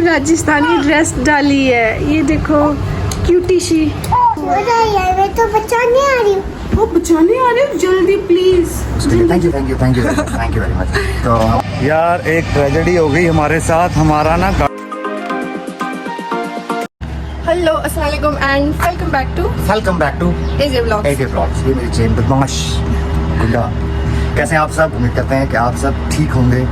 Rajasthani dress डाली है, ये देखो क्यूटी सी। यार मैं तो बचाने आ रही हूँ। वो बचाने आ रहे हो, जल्दी please. Thank you very much. तो यार एक ट्रेजेडी हो गई हमारे साथ। हमारा ना हेलो अस्सलाम वालेकुम and welcome back to AJ vlogs. ये मेरी चेन बदमाश गुंडा। कैसे हैं आप सब? उम्मीद करते हैं कि आप सब ठीक होंगे।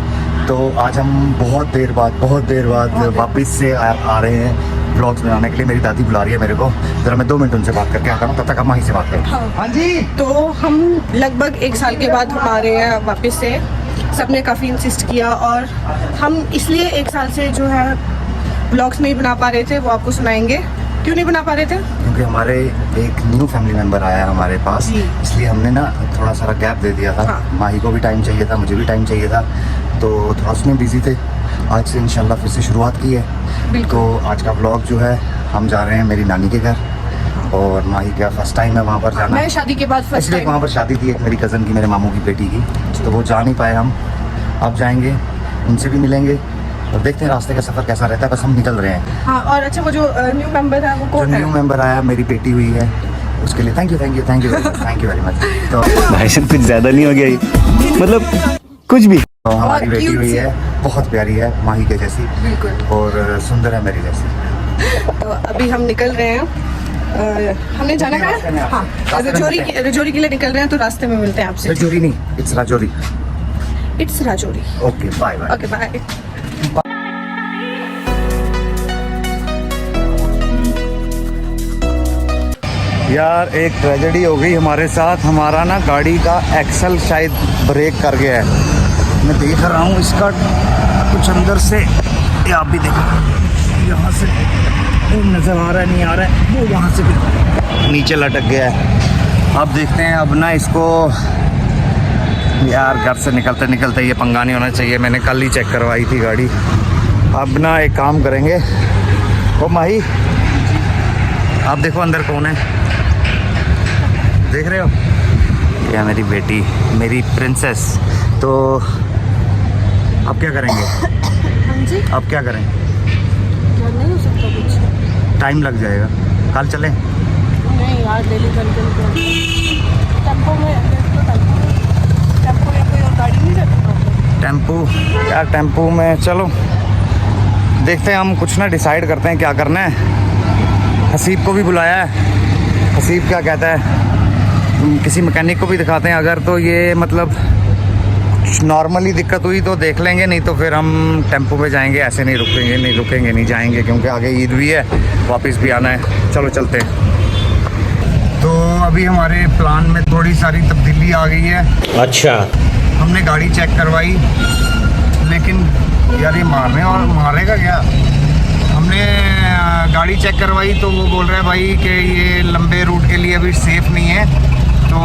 तो आज हम बहुत देर बाद वापस से आ रहे हैं ब्लॉग्स बनाने के लिए। मेरी दादी बुला रही है मेरे को, जरा मैं 2 मिनट उनसे बात करके आता हूँ, तब तक हम वहीं से बात करें। हाँ जी। तो हम लगभग 1 साल के बाद हम आ रहे हैं वापस से। सबने काफ़ी इंसिस्ट किया और हम इसलिए 1 साल से जो है ब्लॉग्स नहीं बना पा रहे थे, वो आपको सुनाएंगे। क्यों नहीं बना पा रहे थे? क्योंकि हमारे एक न्यू फैमिली मेंबर आया है हमारे पास, इसलिए हमने ना थोड़ा सारा गैप दे दिया था। हाँ। माही को भी टाइम चाहिए था, मुझे भी टाइम चाहिए था, तो थोड़ा उसमें बिजी थे। आज से इंशाल्लाह फिर से शुरुआत की है। तो आज का ब्लॉग जो है, हम जा रहे हैं मेरी नानी के घर, और माही का फर्स्ट टाइम है वहाँ पर जाना। मैं शादी के बाद फर्स्ट इसलिए टाइम। वहाँ पर शादी थी एक मेरी कज़न की, मेरे मामू की बेटी की, तो वो जा नहीं पाए हम। अब जाएंगे, उनसे भी मिलेंगे और देखते हैं रास्ते का सफ़र कैसा रहता है। बस हम निकल रहे हैं। हाँ, और अच्छा वो जो न्यू मेंबर है वो कौन है? न्यू मेंबर आया, मेरी बेटी हुई है, उसके लिए थैंक यू वेरी मच। तो भाई साहब कुछ ज्यादा नहीं हो गया ये? मतलब कुछ भी। तो हमारी और बेटी cute हुई सी। है, बहुत प्यारी है, माही के जैसी, बिल्कुल। और सुंदर है मेरी जैसी। तो अभी हम निकल रहे हैं। हमने जाना है, हाँ, रजौरी के लिए निकल रहे हैं। तो रास्ते में मिलते हैं आपसे। रजौरी नहीं, it's Rajouri. It's Rajouri. Okay bye bye. Okay bye. यार एक ट्रेजेडी हो गई हमारे साथ। हमारा ना गाड़ी का एक्सल शायद ब्रेक कर गया है। मैं देख रहा हूँ इसका कुछ अंदर से, ये आप भी देखो, यहाँ से नज़र आ रहा है, नहीं आ रहा है, वो वहाँ से भी नीचे लटक गया है। अब देखते हैं, अब ना इसको यार घर से निकलते निकलते ये पंगा नहीं होना चाहिए। मैंने कल ही चेक करवाई थी गाड़ी। अब ना एक काम करेंगे। ओ माही, आप देखो अंदर कौन है, देख रहे हो? यह मेरी बेटी, मेरी प्रिंसेस। तो अब क्या करेंगे? हाँ जी। अब क्या करें? नहीं हो सकता कुछ, टाइम लग जाएगा। कल चलें? नहीं यार, डेली टेम्पो में या कोई और गाड़ी नहीं जाती। टेम्पो? यार टेम्पो में चलो, देखते हैं हम, कुछ ना डिसाइड करते हैं क्या करना है। हसीब को भी बुलाया है, हसीब क्या कहता है, किसी मैकेनिक को भी दिखाते हैं। अगर तो ये मतलब नॉर्मली दिक्कत हुई तो देख लेंगे, नहीं तो फिर हम टेम्पो पे जाएंगे। ऐसे नहीं रुकेंगे नहीं जाएंगे, क्योंकि आगे ईद भी है, वापस भी आना है। चलो चलते हैं। तो अभी हमारे प्लान में थोड़ी सारी तब्दीली आ गई है। अच्छा, हमने गाड़ी चेक करवाई, लेकिन यार ये मारेगा क्या? हमने गाड़ी चेक करवाई तो वो बोल रहा है भाई कि ये लंबे रूट के लिए अभी सेफ़ नहीं है। तो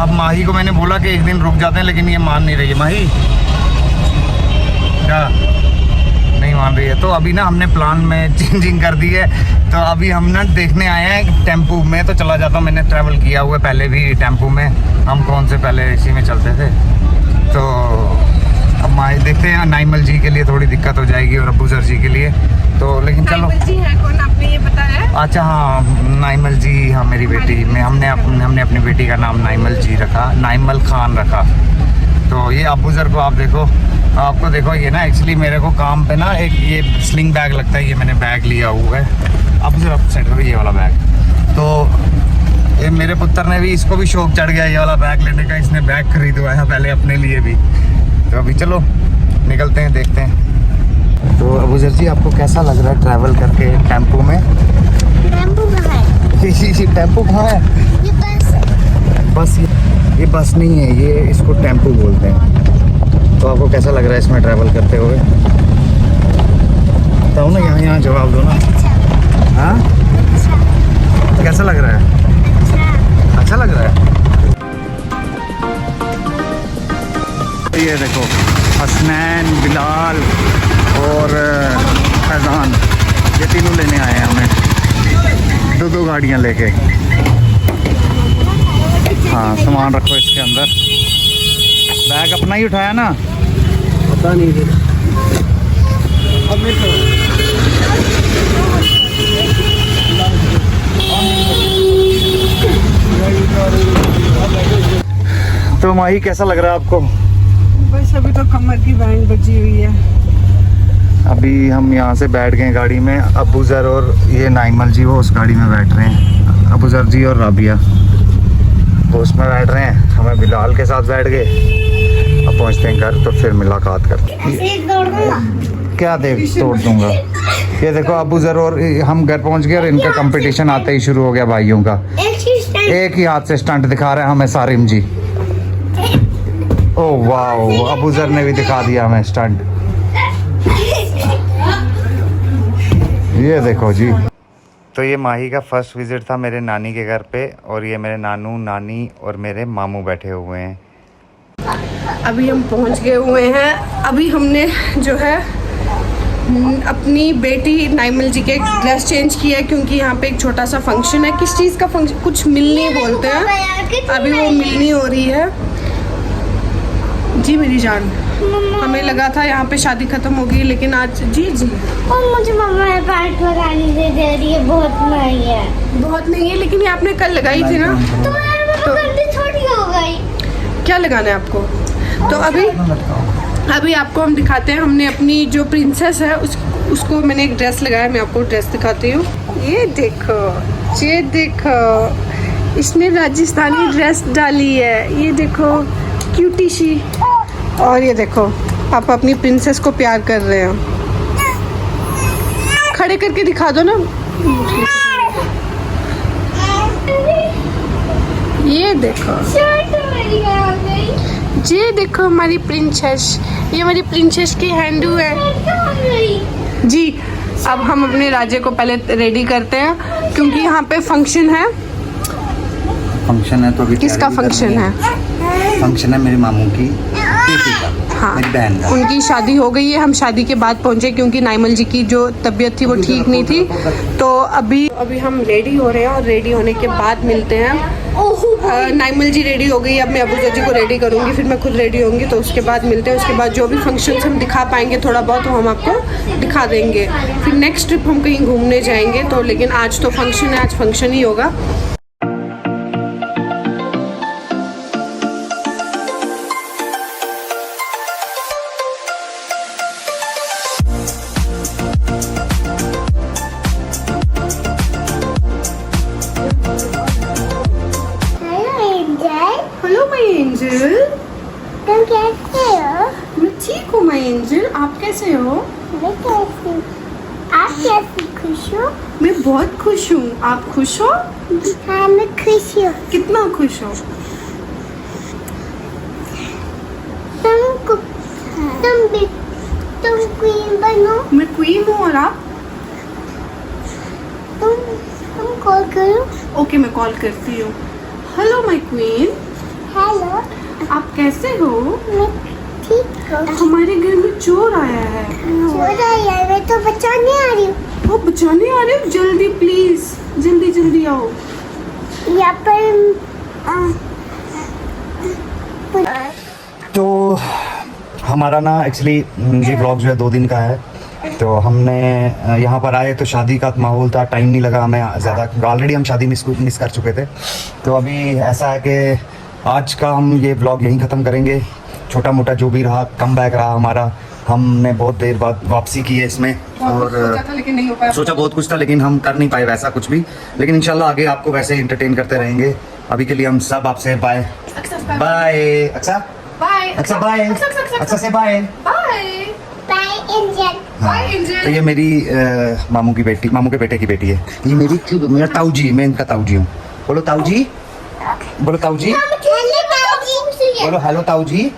अब माही को मैंने बोला कि एक दिन रुक जाते हैं, लेकिन ये मान नहीं रही है। माही क्या नहीं मान रही है? तो अभी ना हमने प्लान में चेंजिंग कर दी है। तो अभी हम ना देखने आए हैं टेम्पो में। तो चला जाता हूँ, मैंने ट्रैवल किया हुआ है पहले भी टेम्पो में। हम कौन से पहले इसी में चलते थे। तो अब माही देखते हैं, नाइमल जी के लिए थोड़ी दिक्कत हो जाएगी और अबू सर जी के लिए। तो लेकिन चलो। नाइमल जी हैं कौन, आपने ये बताया? अच्छा हाँ, नाइमल जी, हाँ मेरी बेटी में हमने अपनी बेटी का नाम नाइमल जी रखा, नाइमल खान रखा। तो ये अबू सर को आप देखो, आपको देखो, ये ना एक्चुअली मेरे को काम पे ना एक ये स्लिंग बैग लगता है, ये मैंने बैग लिया हुआ है। अबू सर आप सेट करो ये वाला बैग। तो ये मेरे पुत्र ने भी, इसको भी शौक चढ़ गया ये वाला बैग लेने का। इसने बैग खरीदवाया पहले अपने लिए भी। तो अभी चलो निकलते हैं, देखते हैं। तो अबूजर जी आपको कैसा लग रहा है ट्रैवल करके टेम्पो में? टेम्पो कहाँ है? टेम्पो कहाँ है? ये बस है। बस ये बस नहीं है, ये इसको टेम्पो बोलते हैं। तो आपको कैसा लग रहा है इसमें ट्रैवल करते हुए? बताओ ना, यहाँ जवाब दो ना। हाँ, कैसा लग रहा है? अच्छा लग रहा है। ये देखो, हसनैन, बिलाल और फैज़ान, ये तीनों लेने आए हैं हमें, 2 गाड़ियाँ लेके। हाँ, सामान रखो इसके अंदर। बैग अपना ही उठाया ना? पता नहीं। तो माही कैसा लग रहा है आपको? बस अभी तो कमर की बैंड बजी हुई है। अभी हम यहाँ से बैठ गए गाड़ी में, अबूजर और ये नाइमल जी वो उस गाड़ी में बैठ रहे हैं, अबूजर जी और राबिया वो उसमें बैठ रहे हैं, हमें बिलाल के साथ बैठ गए। अब पहुँचते हैं घर तो फिर मुलाकात करते हैं। एक दौड़ दूंगा। क्या देख तोड़ दूंगा। ये देखो अबूजर और हम घर पहुँच गए और इनका कंपटीशन आते ही शुरू हो गया भाइयों का। एक ही हाथ से स्टंट दिखा रहे हैं हमें सारिम जी। ओह वाह, अबूजर ने भी दिखा दिया हमें स्टंट। ये देखो जी। तो ये माही का फर्स्ट विजिट था मेरे नानी के घर पे, और ये मेरे नानू नानी और मेरे मामू बैठे हुए हैं। अभी हम पहुंच गए हुए हैं। अभी हमने जो है अपनी बेटी नाइमल जी के ड्रेस चेंज किया है, क्योंकि यहाँ पे एक छोटा सा फंक्शन है। किस चीज़ का फंक्शन? कुछ मिलनी बोलते हैं, अभी वो मिलनी हो रही है। जी मेरी जान, हमें लगा था यहाँ पे शादी खत्म हो गई, लेकिन आज जी और मुझे मम्मा ने पार्ट लगाने दे रही है, बहुत महंगी है। बहुत नहीं है, लेकिन ये आपने कल लगाई थी ना। तो यार वो गंदी थोड़ी हो गई। क्या लगाना है आपको? तो अभी आपको हम दिखाते हैं। हमने अपनी जो प्रिंसेस है उसको मैंने एक ड्रेस लगाया, मैं आपको ड्रेस दिखाती हूँ। ये देखो, इसने राजस्थानी ड्रेस डाली है। ये देखो क्यूटी सी। और ये देखो आप अपनी प्रिंसेस को प्यार कर रहे हो। खड़े करके दिखा दो ना। ये देखो, ये देखो हमारी प्रिंसेस। ये हमारी प्रिंसेस की हैंडू है जी। अब हम अपने राजे को पहले रेडी करते हैं, क्योंकि यहाँ पे फंक्शन है। फंक्शन है तो अभी किसका फंक्शन है? फंक्शन है मेरे मामू की बेटी का, हाँ, मेरी बहन का। उनकी शादी हो गई है। हम शादी के बाद पहुंचे, क्योंकि नाइमल जी की जो तबीयत थी वो ठीक नहीं थी। तो अभी हम रेडी हो रहे हैं, और रेडी होने के बाद मिलते हैं। नाइमल जी रेडी हो गई, अब मैं अबूजर जी को रेडी करूंगी, फिर मैं खुद रेडी होंगी, तो उसके बाद मिलते हैं। उसके बाद जो भी फंक्शन हम दिखा पाएंगे थोड़ा बहुत, तो हम आपको दिखा देंगे। फिर नेक्स्ट ट्रिप हम कहीं घूमने जाएंगे, तो लेकिन आज तो फंक्शन है, आज फंक्शन ही होगा। हेलो माय एंजल, तुम कैसे हो? मैं ठीक हूँ माय एंजल, आप कैसे हो? मैं कैसी? आप कैसी? खुश हो? मैं बहुत खुश हूँ। आप खुश हो? हाँ मैं खुश हूँ। कितना खुश हो? तुम क्वीन बनो। मैं क्वीन हूँ, और आप? तुम कॉल करो। ओके, मैं कॉल करती हूँ। हेलो माय क्वीन, हेलो, आप कैसे हो? मैं ठीक हूँ। हमारे घर में चोर आया है। छोड़ा यार, मैं तो बचाने आ रही हूँ। वो बचाने आ रहे हो? जल्दी प्लीज, जल्दी आओ। यहाँ पर तो हमारा ना एक्चुअली ये ब्लॉग जो है 2 दिन का है। तो हमने यहाँ पर आए तो शादी का माहौल था, टाइम नहीं लगा हमें ज़्यादा। ऑलरेडी हम शादी मिस कर चुके थे। तो अभी ऐसा है कि आज का हम ये ब्लॉग यहीं ख़त्म करेंगे। छोटा मोटा जो भी रहा, कम बैक रहा हमारा, हमने बहुत देर बाद वापसी की है इसमें। और सोचा था, लेकिन नहीं हो पाया। सोचा बहुत कुछ था, लेकिन हम कर नहीं पाए वैसा कुछ भी। लेकिन इंशाल्लाह आगे आपको वैसे ही इंटरटेन करते रहेंगे। अभी के लिए हम सब आपसे बाय बाय। अच्छा बाय। अच्छा बाय। अच्छा से बाय। By Angel. हाँ, तो ये मेरी मामू की बेटी, मामू के बेटे की बेटी है। ये मेरा ताऊ जी, मैं इनका ताऊ जी हूँ। बोलो ताऊ जी, बोलो ताऊ जी, बोलो हेलो ताऊ जी,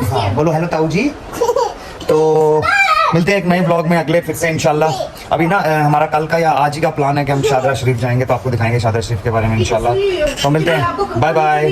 हाँ, बोलो हेलो ताऊ जी। तो मिलते हैं एक नए ब्लॉग में अगले फिर से इंशाल्लाह। अभी ना हमारा कल का या आज ही का प्लान है कि हम शादरा शरीफ जाएंगे, तो आपको दिखाएंगे शादरा शरीफ के बारे में इंशाल्लाह। तो मिलते हैं, बाय बाय।